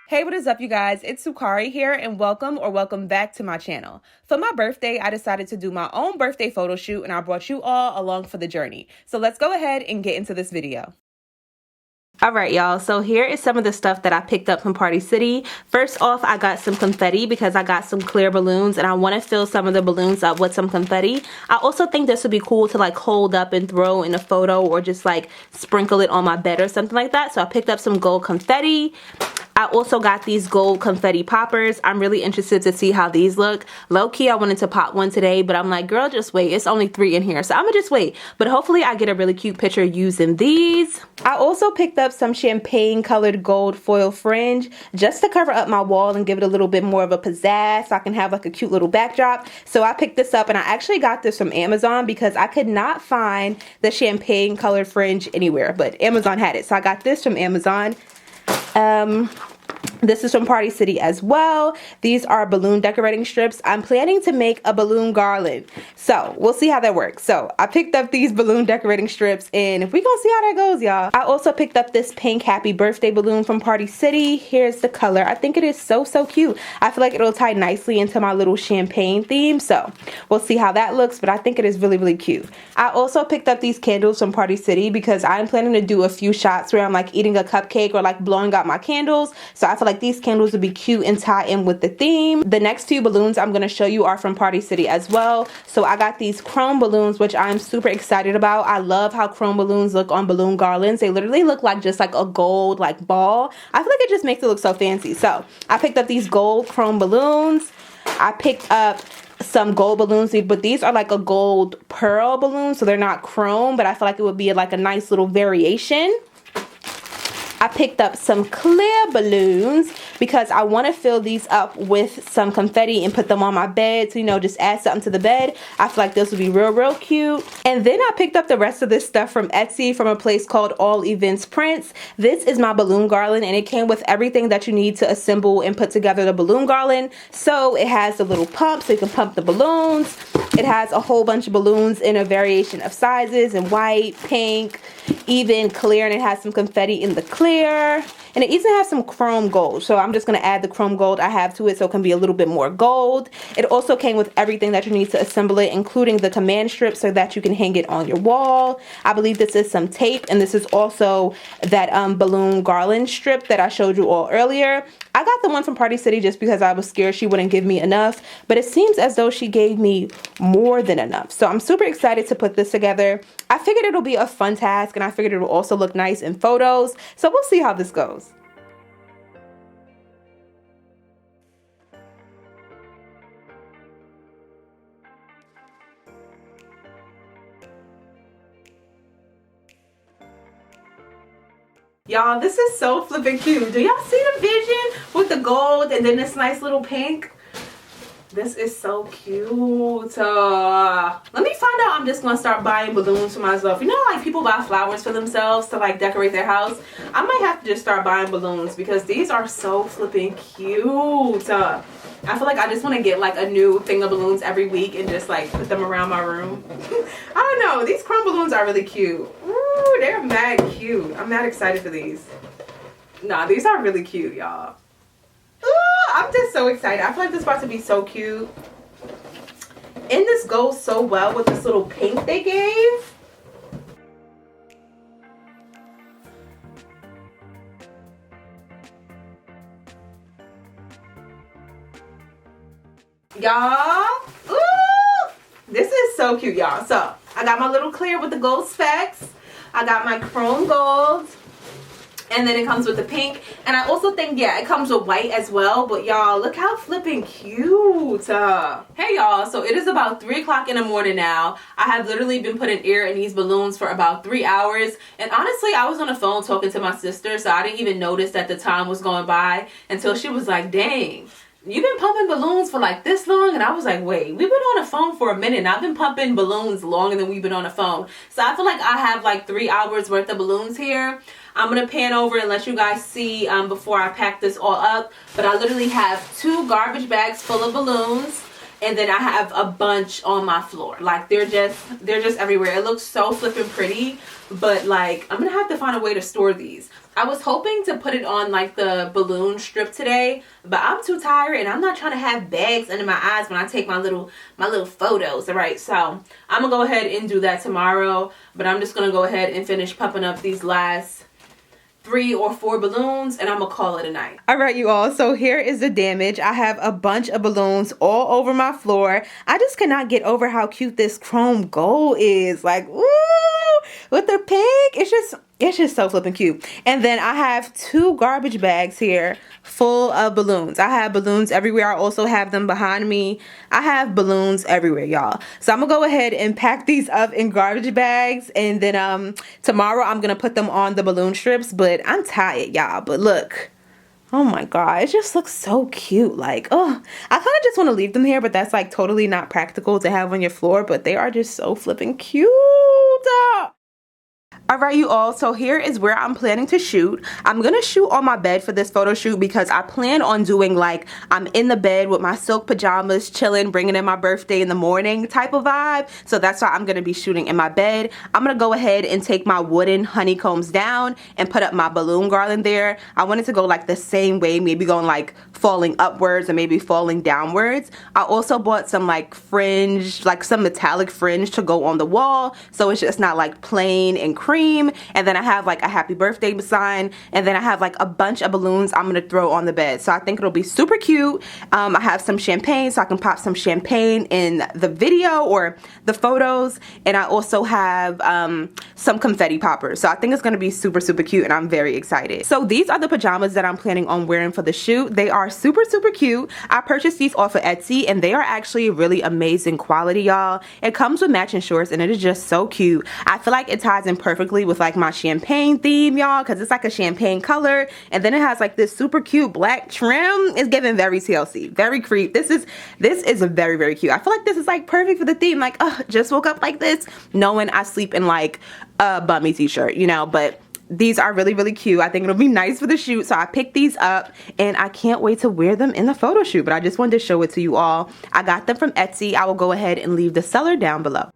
Hey, what is up, you guys? It's Sukari here, and welcome back to my channel. For my birthday, I decided to do my own birthday photo shoot, and I brought you all along for the journey. So let's go ahead and get into this video. Alright y'all, so here is some of the stuff that I picked up from Party City. First off, I got some confetti because I got some clear balloons and I want to fill some of the balloons up with some confetti. I also think this would be cool to like hold up and throw in a photo or just like sprinkle it on my bed or something like that. So I picked up some gold confetti. I also got these gold confetti poppers. I'm really interested to see how these look. Low-key, I wanted to pop one today, but I'm like, girl, just wait. It's only 3 in here, so I'm gonna just wait. But hopefully I get a really cute picture using these. I also picked up some champagne colored gold foil fringe just to cover up my wall and give it a little bit more of a pizzazz so I can have like a cute little backdrop. So I picked this up and I actually got this from Amazon because I could not find the champagne colored fringe anywhere, but Amazon had it. So I got this from Amazon. This is from Party City as well. These are balloon decorating strips. I'm planning to make a balloon garland, so we'll see how that works. So I picked up these balloon decorating strips and we gonna see how that goes, y'all. I also picked up this pink happy birthday balloon from Party City. Here's the color. I think it is so cute. I feel like it'll tie nicely into my little champagne theme, so we'll see how that looks, but I think it is really cute. I also picked up these candles from Party City because I'm planning to do a few shots where I'm like eating a cupcake or like blowing out my candles, so I feel like these candles would be cute and tie in with the theme. The next 2 balloons I'm going to show you are from Party City as well. So I got these chrome balloons, which I'm super excited about. I love how chrome balloons look on balloon garlands. They literally look like just like a gold like ball. I feel like it just makes it look so fancy. So I picked up these gold chrome balloons. I picked up some gold balloons, but these are like a gold pearl balloon, so they're not chrome, but I feel like it would be like a nice little variation. I picked up some clear balloons because I want to fill these up with some confetti and put them on my bed to, you know, just add something to the bed. I feel like this would be real cute. And then I picked up the rest of this stuff from Etsy from a place called All Events Prints. This is my balloon garland and it came with everything that you need to assemble and put together the balloon garland. So it has the little pump so you can pump the balloons. It has a whole bunch of balloons in a variation of sizes in white, pink, even clear, and it has some confetti in the clear. And it even has some chrome gold, so I'm just going to add the chrome gold I have to it so it can be a little bit more gold. It also came with everything that you need to assemble it, including the command strip so that you can hang it on your wall. I believe this is some tape, and this is also that balloon garland strip that I showed you all earlier. I got the one from Party City just because I was scared she wouldn't give me enough, but it seems as though she gave me more than enough. So I'm super excited to put this together. I figured it'll be a fun task, and I figured it'll also look nice in photos. So we'll see how this goes. Y'all, this is so flippin' cute. Do y'all see the vision with the gold and then this nice little pink? This is so cute. Let me find out. I'm just gonna start buying balloons for myself. You know, like people buy flowers for themselves to like decorate their house. I might have to just start buying balloons because these are so flippin' cute. I feel like I just want to get like a new thing of balloons every week and just like put them around my room. I don't know. These chrome balloons are really cute. Ooh, they're mad cute. I'm mad excited for these. Nah, these are really cute, y'all. I'm just so excited. I feel like this is about to be so cute. And this goes so well with this little pink they gave. Y'all, ooh, this is so cute, y'all. So I got my little clear with the gold specks. I got my chrome gold. And then it comes with the pink. And I also think, yeah, it comes with white as well. But y'all, look how flipping cute. Hey y'all, so it is about 3 o'clock in the morning now. I have literally been putting air in these balloons for about 3 hours. And honestly, I was on the phone talking to my sister, so I didn't even notice that the time was going by until she was like, dang, you've been pumping balloons for like this long? And I was like, wait, we've been on the phone for a minute and I've been pumping balloons longer than we've been on the phone. So I feel like I have like 3 hours worth of balloons here. I'm going to pan over and let you guys see before I pack this all up. But I literally have 2 garbage bags full of balloons. and then I have a bunch on my floor. Like they're just everywhere. It looks so flippin' pretty, but like I'm gonna have to find a way to store these. I was hoping to put it on like the balloon strip today, but I'm too tired and I'm not trying to have bags under my eyes when I take my little photos. All right, so I'm gonna go ahead and do that tomorrow, but I'm just gonna go ahead and finish pumping up these last 3 or 4 balloons and I'm gonna call it a night. All right, you all, so here is the damage. I have a bunch of balloons all over my floor. I just cannot get over how cute this chrome gold is. Like, ooh, with the pink, it's just so flippin' cute. And then I have 2 garbage bags here full of balloons. I have balloons everywhere. I also have them behind me. I have balloons everywhere, y'all. So I'm gonna go ahead and pack these up in garbage bags, and then tomorrow I'm gonna put them on the balloon strips. But I'm tired, y'all. But look, oh my god, it just looks so cute. Like, oh, I kind of just want to leave them here, but that's like totally not practical to have on your floor. But they are just so flippin' cute. Alright, you all, so here is where I'm planning to shoot. I'm gonna shoot on my bed for this photo shoot because I plan on doing like I'm in the bed with my silk pajamas, chilling, bringing in my birthday in the morning type of vibe. So that's why I'm gonna be shooting in my bed. I'm gonna go ahead and take my wooden honeycombs down and put up my balloon garland there. I wanted to go like the same way, maybe going like falling upwards and maybe falling downwards. I also bought some like fringe, like some metallic fringe to go on the wall, so it's just not like plain and cream. And then I have like a happy birthday sign, and then I have like a bunch of balloons I'm gonna throw on the bed. So I think it'll be super cute. I have some champagne, so I can pop some champagne in the video or the photos, and I also have some confetti poppers. So I think it's gonna be super cute, and I'm very excited. So these are the pajamas that I'm planning on wearing for the shoot. They are super cute. I purchased these off of Etsy, and they are actually really amazing quality, y'all. It comes with matching shorts, and it is just so cute. I feel like it ties in perfectly with like my champagne theme, y'all, because it's like a champagne color, and then it has like this super cute black trim. It's giving very TLC, very creep. This is very cute. I feel like this is like perfect for the theme. Like, just woke up like this knowing I sleep in like a bummy t-shirt, you know. But these are really cute. I think it'll be nice for the shoot, so I picked these up and I can't wait to wear them in the photo shoot. But I just wanted to show it to you all. I got them from Etsy. I will go ahead and leave the seller down below.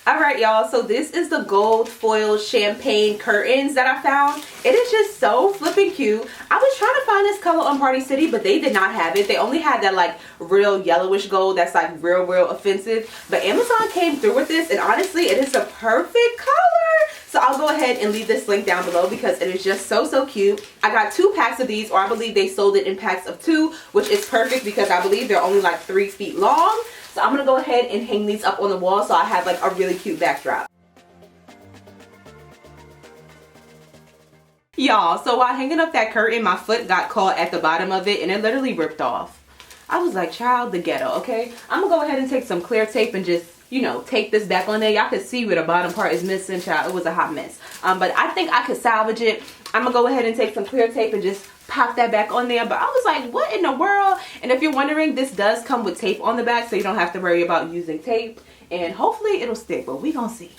Alright, y'all, so this is the gold foil champagne curtains that I found. It is just so flippin' cute. I was trying to find this color on Party City, but they did not have it. They only had that like real yellowish gold that's like real offensive. But Amazon came through with this, and honestly, it is a perfect color. So I'll go ahead and leave this link down below because it is just so cute. I got 2 packs of these, or I believe they sold it in packs of 2, which is perfect because I believe they're only like 3 feet long. So I'm gonna go ahead and hang these up on the wall so I have like a really cute backdrop. Y'all, so while hanging up that curtain, my foot got caught at the bottom of it and it literally ripped off. I was like, child, the ghetto, okay? I'm gonna go ahead and take some clear tape and just, you know, take this back on there. Y'all can see where the bottom part is missing, child. It was a hot mess. But I think I could salvage it. I'm gonna go ahead and take some clear tape and just pop that back on there. But I was like, what in the world? And if you're wondering, this does come with tape on the back, so you don't have to worry about using tape, and hopefully it'll stick, but we gonna see.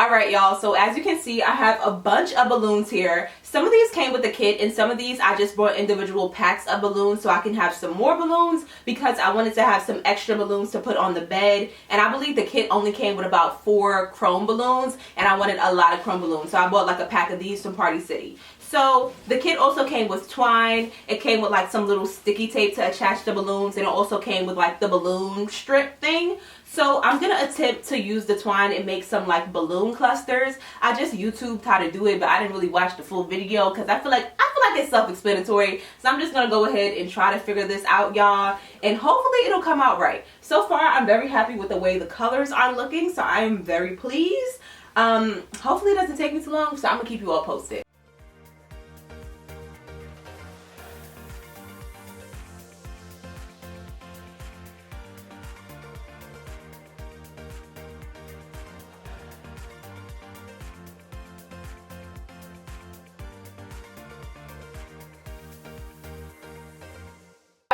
Alright, y'all, so as you can see, I have a bunch of balloons here. Some of these came with the kit, and some of these I just bought individual packs of balloons so I can have some more balloons because I wanted to have some extra balloons to put on the bed. And I believe the kit only came with about 4 chrome balloons, and I wanted a lot of chrome balloons, so I bought like a pack of these from Party City. So the kit also came with twine. It came with like some little sticky tape to attach the balloons, and it also came with like the balloon strip thing. So I'm gonna attempt to use the twine and make some like balloon clusters. I just YouTubed how to do it, but I didn't really watch the full video because I feel like it's self-explanatory. So I'm just gonna go ahead and try to figure this out, y'all, and hopefully it'll come out right. So far, I'm very happy with the way the colors are looking, so I am very pleased. Hopefully it doesn't take me too long, so I'm gonna keep you all posted.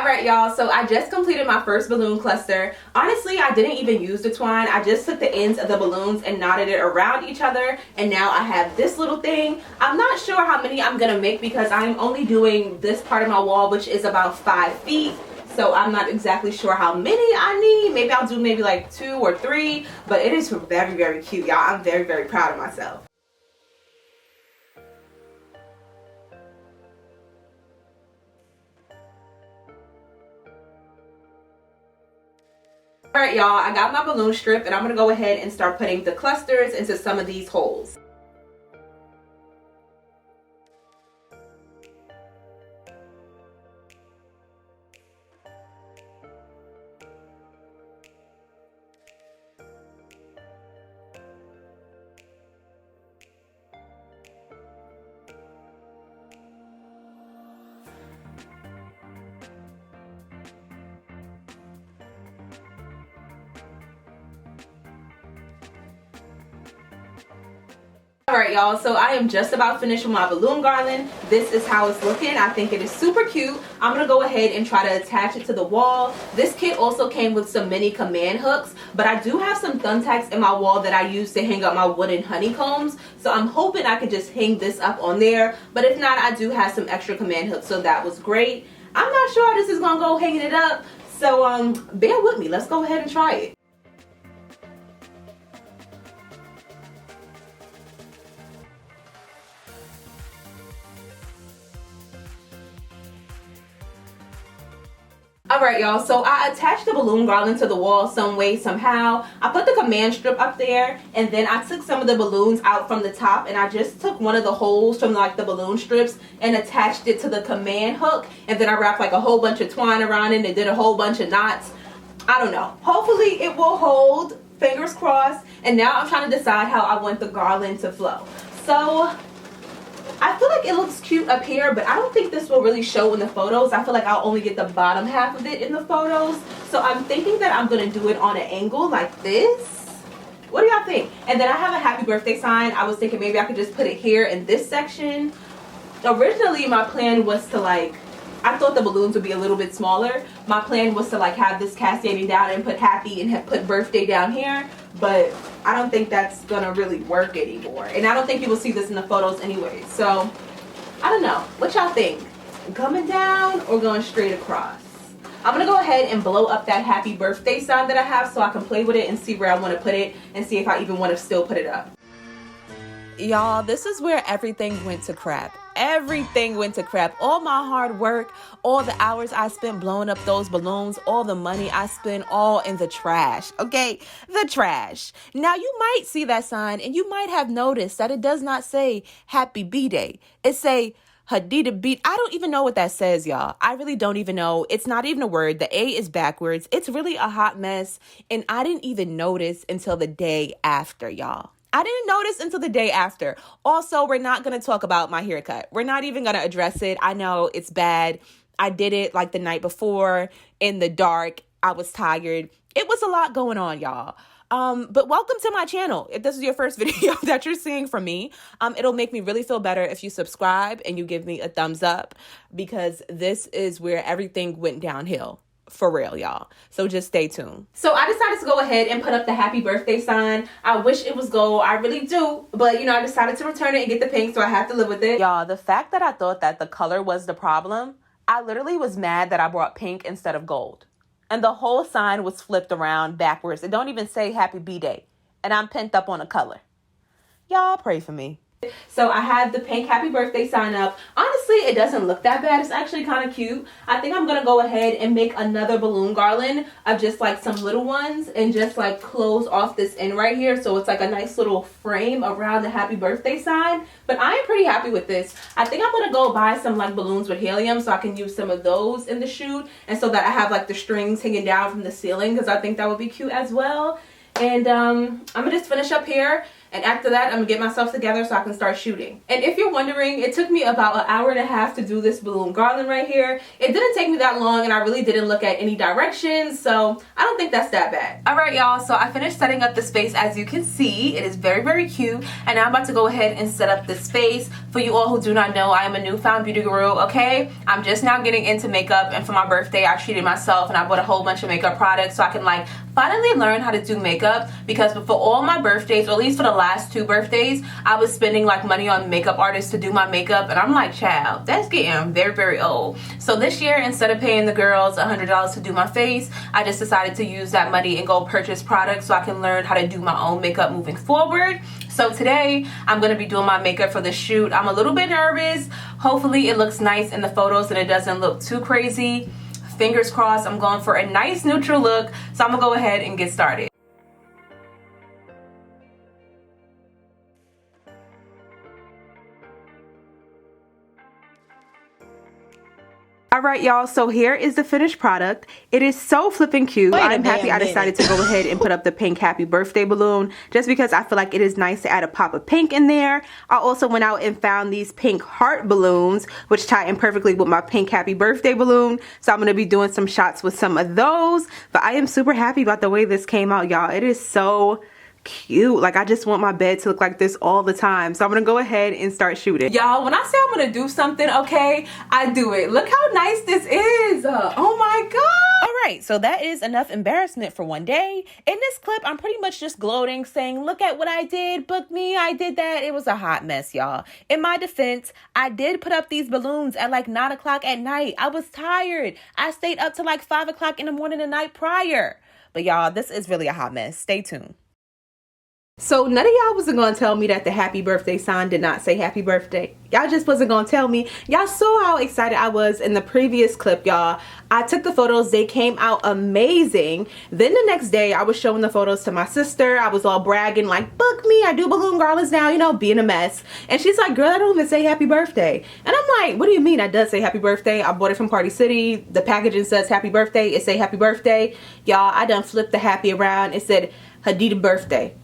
Alright y'all, so I just completed my first balloon cluster. Honestly, I didn't even use the twine. I just took the ends of the balloons and knotted it around each other, and now I have this little thing. I'm not sure how many I'm gonna make because I'm only doing this part of my wall, which is about 5 feet. So I'm not exactly sure how many I need. Maybe I'll do maybe like 2 or 3, but it is very, very cute, y'all. I'm very, very proud of myself. Alright y'all, I got my balloon strip and I'm going to go ahead and start putting the clusters into some of these holes. Alright y'all, so I am just about finished with my balloon garland. This is how it's looking. I think it is super cute. I'm going to go ahead and try to attach it to the wall. This kit also came with some mini command hooks, but I do have some thumbtacks in my wall that I use to hang up my wooden honeycombs. So I'm hoping I could just hang this up on there, but if not, I do have some extra command hooks, so that was great. I'm not sure how this is going to go hanging it up, so bear with me. Let's go ahead and try it. Alright y'all, so I attached the balloon garland to the wall some way, somehow. I put the command strip up there, and then I took some of the balloons out from the top, and I just took one of the holes from like the balloon strips and attached it to the command hook, and then I wrapped like a whole bunch of twine around it and did a whole bunch of knots. I don't know. Hopefully it will hold, fingers crossed, and now I'm trying to decide how I want the garland to flow. So I feel like it looks cute up here, but I don't think this will really show in the photos. I feel like I'll only get the bottom half of it in the photos. So I'm thinking that I'm going to do it on an angle like this. What do y'all think? And then I have a happy birthday sign. I was thinking maybe I could just put it here in this section. Originally, my plan was to I thought the balloons would be a little bit smaller. My plan was to have this cascading down and put happy and put birthday down here, but I don't think that's gonna really work anymore, and I don't think you will see this in the photos anyway. So I don't know, what y'all think? Coming down or going straight across? I'm gonna go ahead and blow up that happy birthday sign that I have so I can play with it and see where I want to put it and see if I even want to still put it up. Y'all, this is where everything went to crap. Everything went to crap. All my hard work, all the hours I spent blowing up those balloons, all the money I spent, all in the trash. Okay, the trash. Now you might see that sign and you might have noticed that it does not say Happy B-Day. It say Hadida beat. I don't even know what that says, y'all. I really don't even know. It's not even a word. The A is backwards. It's really a hot mess. And I didn't even notice until the day after, y'all. I didn't notice until the day after. Also, we're not going to talk about my haircut. We're not even going to address it. I know it's bad. I did it the night before in the dark. I was tired. It was a lot going on, y'all. But welcome to my channel. If this is your first video that you're seeing from me, it'll make me really feel better if you subscribe and you give me a thumbs up, because this is where everything went downhill. For real, y'all. So just stay tuned. So I decided to go ahead and put up the happy birthday sign. I wish it was gold. I really do. But, I decided to return it and get the pink, so I have to live with it. Y'all, the fact that I thought that the color was the problem, I literally was mad that I brought pink instead of gold. And the whole sign was flipped around backwards. It don't even say Happy B-Day. And I'm pent up on a color. Y'all pray for me. So I have the pink happy birthday sign up. Honestly, it doesn't look that bad. It's actually kind of cute. I think I'm going to go ahead and make another balloon garland of just some little ones and just close off this end right here. So it's a nice little frame around the happy birthday sign. But I am pretty happy with this. I think I'm going to go buy some balloons with helium so I can use some of those in the shoot. And so that I have the strings hanging down from the ceiling, because I think that would be cute as well. And I'm going to just finish up here. And after that, I'm gonna get myself together so I can start shooting. And if you're wondering, it took me about an hour and a half to do this balloon garland right here. It didn't take me that long, and I really didn't look at any directions, so I don't think that's that bad. All right, y'all, so I finished setting up the space. As you can see, it is very, very cute. And now I'm about to go ahead and set up the space. For you all who do not know, I am a newfound beauty guru, okay? I'm just now getting into makeup, and for my birthday, I treated myself and I bought a whole bunch of makeup products so I can like finally learn how to do makeup, because for all my birthdays, or at least for the last 2 birthdays, I was spending like money on makeup artists to do my makeup, and I'm like, child, that's getting very, very old. So this year, instead of paying the girls $100 to do my face, I just decided to use that money and go purchase products so I can learn how to do my own makeup moving forward. So today, I'm going to be doing my makeup for the shoot. I'm a little bit nervous. Hopefully it looks nice in the photos and it doesn't look too crazy. Fingers crossed. I'm going for a nice neutral look. So I'm going to go ahead and get started. Alright, y'all, so here is the finished product. It is so flipping cute. I'm happy I decided to go ahead and put up the pink happy birthday balloon just because I feel like it is nice to add a pop of pink in there. I also went out and found these pink heart balloons, which tie in perfectly with my pink happy birthday balloon. So I'm going to be doing some shots with some of those. But I am super happy about the way this came out, y'all. It is so cute. Like, I just want my bed to look like this all the time. So I'm gonna go ahead and start shooting. Y'all, when I say I'm gonna do something, okay, I do it. Look how nice this is. Oh my god. All right, so that is enough embarrassment for one day. In this clip, I'm pretty much just gloating, saying, look at what I did, book me, I did that. It was a hot mess, y'all. In my defense, I did put up these balloons at like 9 o'clock at night. I was tired. I stayed up till like 5 o'clock in the morning the night prior. But y'all, this is really a hot mess. Stay tuned. So none of y'all wasn't gonna tell me that the happy birthday sign did not say happy birthday. Y'all just wasn't gonna tell me. Y'all saw how excited I was in the previous clip, y'all. I took the photos, they came out amazing. Then the next day I was showing the photos to my sister. I was all bragging like, book me, I do balloon garlands now, you know, being a mess. And she's like, girl, I don't even say happy birthday. And I'm like, what do you mean I does say happy birthday? I bought it from Party City. The packaging says happy birthday, it say happy birthday. Y'all, I done flipped the happy around. It said Hadida birthday.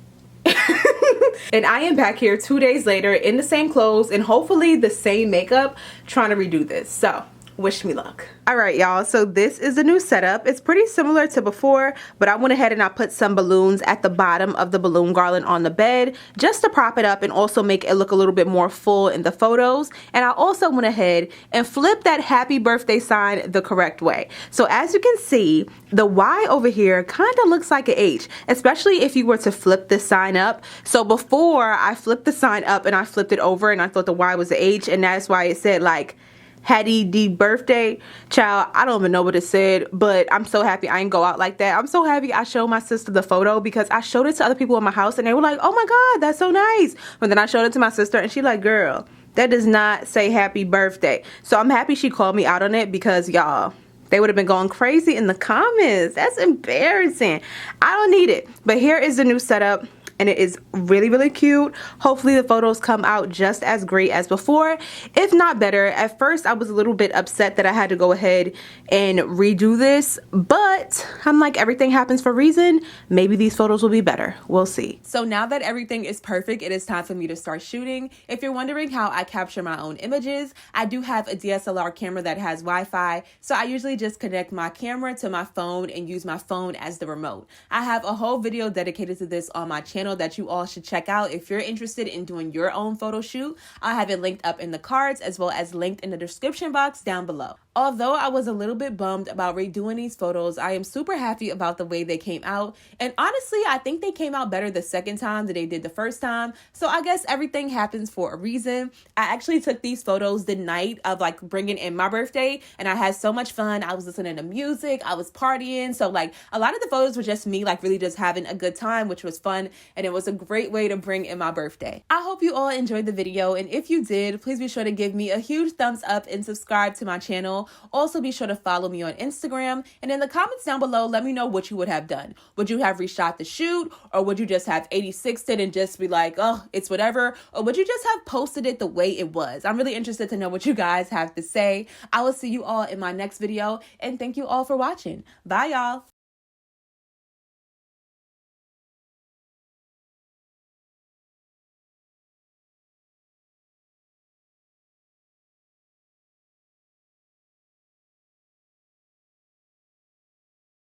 And I am back here 2 days later in the same clothes and hopefully the same makeup trying to redo this. So wish me luck. Alright, y'all, so this is the new setup. It's pretty similar to before, but I went ahead and I put some balloons at the bottom of the balloon garland on the bed just to prop it up and also make it look a little bit more full in the photos. And I also went ahead and flipped that happy birthday sign the correct way. So as you can see, the Y over here kind of looks like an H, especially if you were to flip the sign up. So before I flipped the sign up and I flipped it over and I thought the Y was an H, and that's why it said like Hattie D birthday. Child, I don't even know what it said, but I'm so happy I didn't go out like that. I'm so happy I showed my sister the photo because I showed it to other people in my house and they were like, oh my god, that's so nice. But then I showed it to my sister and she like, girl, that does not say happy birthday. So I'm happy she called me out on it because y'all, they would have been going crazy in the comments. That's embarrassing. I don't need it. But here is the new setup. And it is really, really cute. Hopefully the photos come out just as great as before, if not better. At first I was a little bit upset that I had to go ahead and redo this, but I'm like, everything happens for a reason. Maybe these photos will be better. We'll see. So now that everything is perfect, it is time for me to start shooting. If you're wondering how I capture my own images, I do have a DSLR camera that has Wi-Fi, so I usually just connect my camera to my phone and use my phone as the remote. I have a whole video dedicated to this on my channel that you all should check out if you're interested in doing your own photo shoot. I have it linked up in the cards as well as linked in the description box down below. Although I was a little bit bummed about redoing these photos, I am super happy about the way they came out. And honestly, I think they came out better the second time than they did the first time. So I guess everything happens for a reason. I actually took these photos the night of like bringing in my birthday and I had so much fun. I was listening to music, I was partying. So like a lot of the photos were just me like really just having a good time, which was fun. And it was a great way to bring in my birthday. I hope you all enjoyed the video. And if you did, please be sure to give me a huge thumbs up and subscribe to my channel. Also, be sure to follow me on Instagram. And in the comments down below, let me know what you would have done. Would you have reshot the shoot? Or would you just have 86'd it and just be like, oh, it's whatever? Or would you just have posted it the way it was? I'm really interested to know what you guys have to say. I will see you all in my next video. And thank you all for watching. Bye, y'all.